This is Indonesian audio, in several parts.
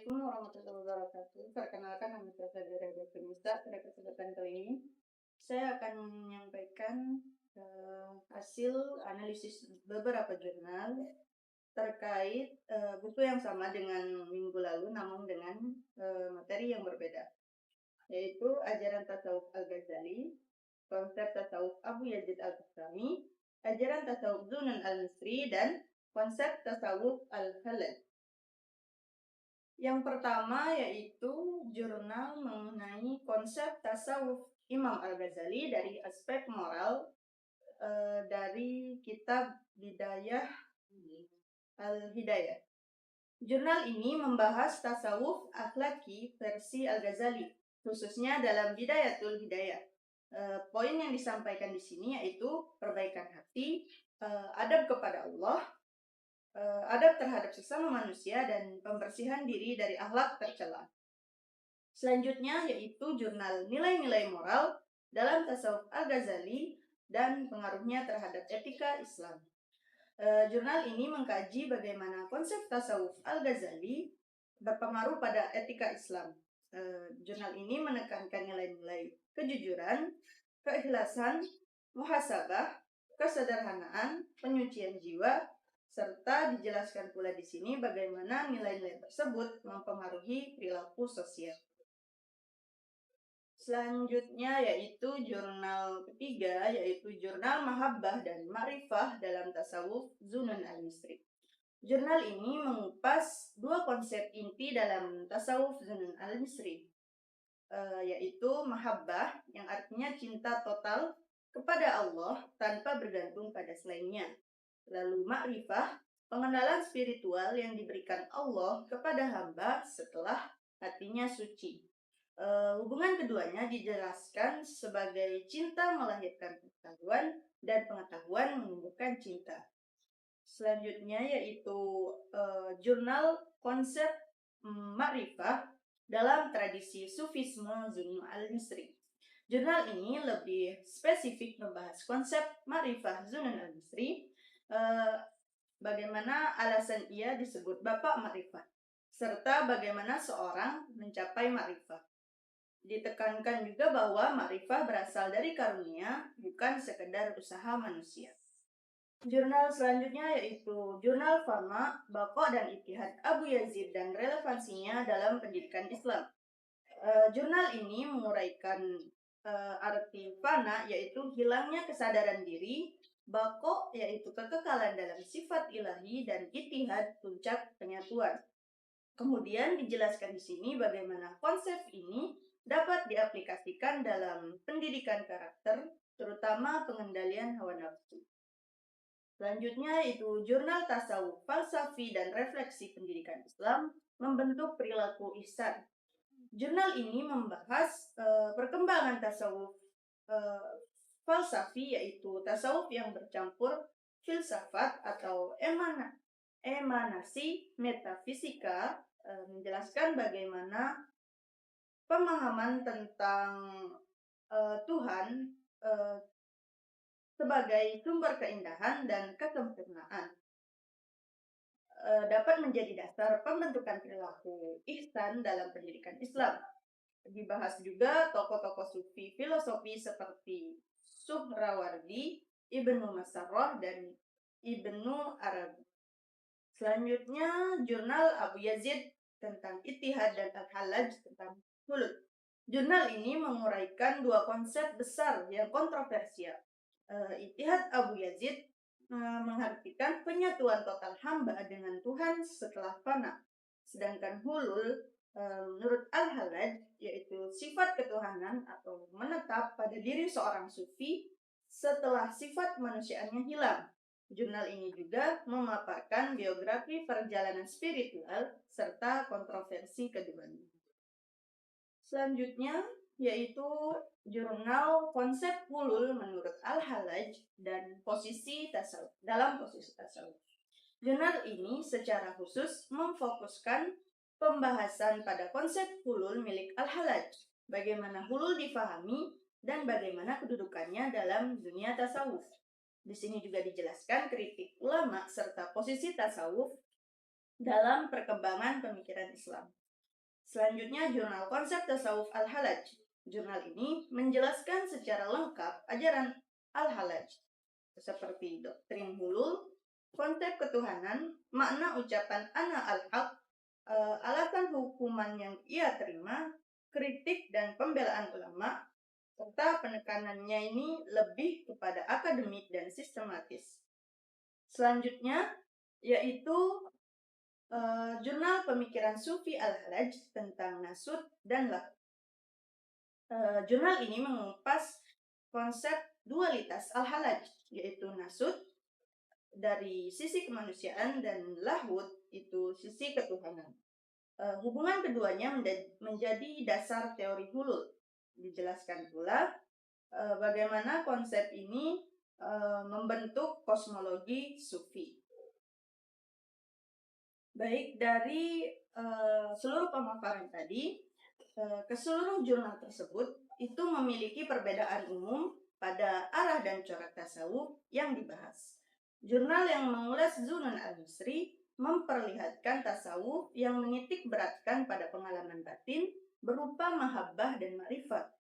Assalamualaikum warahmatullahi wabarakatuh. Perkenalkan, nama saya Fadira Nisa. Pada kesempatan kali ini, saya akan menyampaikan hasil analisis beberapa jurnal terkait buku yang sama dengan minggu lalu, namun dengan materi yang berbeda, yaitu Ajaran Tasawuf Al-Ghazali, Konsep Tasawuf Abu Yazid Al-Bustami, Ajaran Tasawuf Zunan Al-Misri, dan Konsep Tasawuf Al-Khaled. Yang pertama yaitu jurnal mengenai konsep tasawuf Imam Al-Ghazali dari aspek moral dari kitab Bidayah Al-Hidayah. Jurnal ini membahas tasawuf akhlaki versi Al-Ghazali, khususnya dalam Bidayatul Hidayah. Poin yang disampaikan di sini yaitu perbaikan hati, adab kepada Allah, adab terhadap sesama manusia, dan pembersihan diri dari akhlak tercela. Selanjutnya yaitu jurnal nilai-nilai moral dalam tasawuf Al-Ghazali dan pengaruhnya terhadap etika Islam. Jurnal ini mengkaji bagaimana konsep tasawuf Al-Ghazali berpengaruh pada etika Islam. Jurnal ini menekankan nilai-nilai kejujuran, keikhlasan, muhasabah, kesederhanaan, penyucian jiwa, serta dijelaskan pula di sini bagaimana nilai-nilai tersebut mempengaruhi perilaku sosial. Selanjutnya yaitu jurnal ketiga, yaitu jurnal Mahabbah dan Ma'rifah dalam Tasawuf Zunan Al-Misri. Jurnal ini mengupas dua konsep inti dalam Tasawuf Zunan Al-Misri, yaitu Mahabbah yang artinya cinta total kepada Allah tanpa bergantung pada selainnya. Lalu Ma'rifah, pengenalan spiritual yang diberikan Allah kepada hamba setelah hatinya suci. Hubungan keduanya dijelaskan sebagai cinta melahirkan pengetahuan dan pengetahuan menumbuhkan cinta. Selanjutnya yaitu jurnal konsep Ma'rifah dalam tradisi Sufisme Zunan Al-Misri. Jurnal ini lebih spesifik membahas konsep Ma'rifah Zunan Al-Misri, bagaimana alasan ia disebut Bapak Ma'rifah, serta bagaimana seorang mencapai Ma'rifah. Ditekankan juga bahwa ma'rifah berasal dari karunia, bukan sekedar usaha manusia. Jurnal selanjutnya yaitu Jurnal Fama, Baqa dan Ittihad Abu Yazid dan relevansinya dalam pendidikan Islam. Jurnal ini menguraikan arti fana yaitu hilangnya kesadaran diri, Baqa yaitu kekekalan dalam sifat ilahi, dan Ittihad puncak penyatuan. Kemudian dijelaskan di sini bagaimana konsep ini dapat diaplikasikan dalam pendidikan karakter, terutama pengendalian hawa nafsu. Selanjutnya itu jurnal tasawuf, falsafi, dan refleksi pendidikan Islam membentuk perilaku ihsan. Jurnal ini membahas perkembangan tasawuf falsafi, yaitu tasawuf yang bercampur filsafat atau emanasi metafisika, menjelaskan bagaimana pemahaman tentang Tuhan sebagai sumber keindahan dan kesempurnaan dapat menjadi dasar pembentukan perilaku ihsan dalam pendidikan Islam. Dibahas juga tokoh-tokoh sufi filosofi seperti Suhrawardi, Ibnu Masarrah, dan Ibnu Arabi. Selanjutnya jurnal Abu Yazid tentang Ittihad dan Al-Hallaj tentang hulul. Jurnal ini menguraikan dua konsep besar yang kontroversial. Ittihad Abu Yazid mengartikan penyatuan total hamba dengan Tuhan setelah fana. Sedangkan hulul menurut Al-Hallaj yaitu sifat ketuhanan atau menetap pada diri seorang sufi setelah sifat manusiaannya hilang. Jurnal ini juga memaparkan biografi perjalanan spiritual serta kontroversi keduanya. Selanjutnya yaitu jurnal konsep hulul menurut Al-Hallaj dan posisi tasawuf. Dalam posisi tasawuf, jurnal ini secara khusus memfokuskan pembahasan pada konsep hulul milik Al-Hallaj, bagaimana hulul difahami dan bagaimana kedudukannya dalam dunia tasawuf. Di sini juga dijelaskan kritik ulama serta posisi tasawuf dalam perkembangan pemikiran Islam. Selanjutnya, jurnal konsep tasawuf Al-Halaj. Jurnal ini menjelaskan secara lengkap ajaran Al-Halaj, seperti doktrin hulul, konsep ketuhanan, makna ucapan ana al-haq, alasan hukuman yang ia terima, kritik dan pembelaan ulama, serta penekanannya ini lebih kepada akademik dan sistematis. Selanjutnya, yaitu jurnal pemikiran Sufi Al-Halaj tentang nasud dan lahud. Jurnal ini mengupas konsep dualitas Al-Halaj, yaitu nasud dari sisi kemanusiaan dan lahud itu sisi ketuhanan. Hubungan keduanya menjadi dasar teori hulul. Dijelaskan pula bagaimana konsep ini membentuk kosmologi Sufi. Baik, dari seluruh pemaparan tadi, keseluruh jurnal tersebut itu memiliki perbedaan umum pada arah dan corak tasawuf yang dibahas. Jurnal yang mengulas Zunun al-Misri memperlihatkan tasawuf yang menitik beratkan pada pengalaman batin berupa mahabbah dan ma'rifat,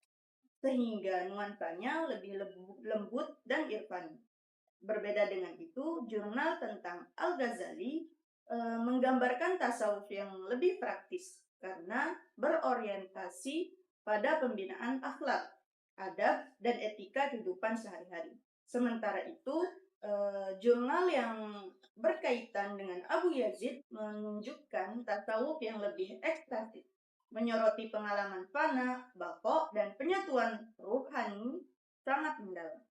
sehingga nuansanya lebih lembut dan irfani. Berbeda dengan itu, jurnal tentang Al-Ghazali menggambarkan tasawuf yang lebih praktis karena berorientasi pada pembinaan akhlak, adab, dan etika kehidupan sehari-hari. Sementara itu, jurnal yang berkaitan dengan Abu Yazid menunjukkan tasawuf yang lebih ekstatis, menyoroti pengalaman fana, bako, dan penyatuan ruhani sangat mendalam.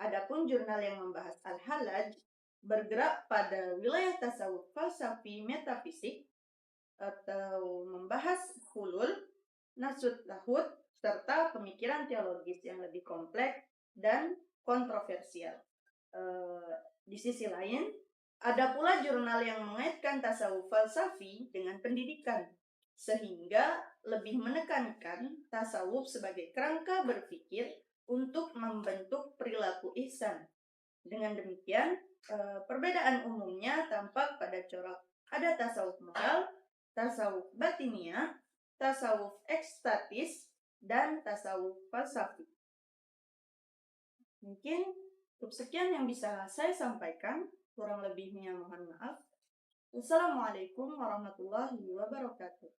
Adapun jurnal yang membahas Al-Halaj bergerak pada wilayah tasawuf falsafi metafisik atau membahas hulul, nasud lahud, serta pemikiran teologis yang lebih kompleks dan kontroversial. Di sisi lain, ada pula jurnal yang mengaitkan tasawuf falsafi dengan pendidikan, sehingga lebih menekankan tasawuf sebagai kerangka berpikir untuk membentuk perilaku ihsan. Dengan demikian, perbedaan umumnya tampak pada corak ada tasawuf moral, tasawuf batinia, tasawuf ekstatis, dan tasawuf falsafi. Mungkin cukup sekian yang bisa saya sampaikan, kurang lebihnya mohon maaf. Wassalamualaikum warahmatullahi wabarakatuh.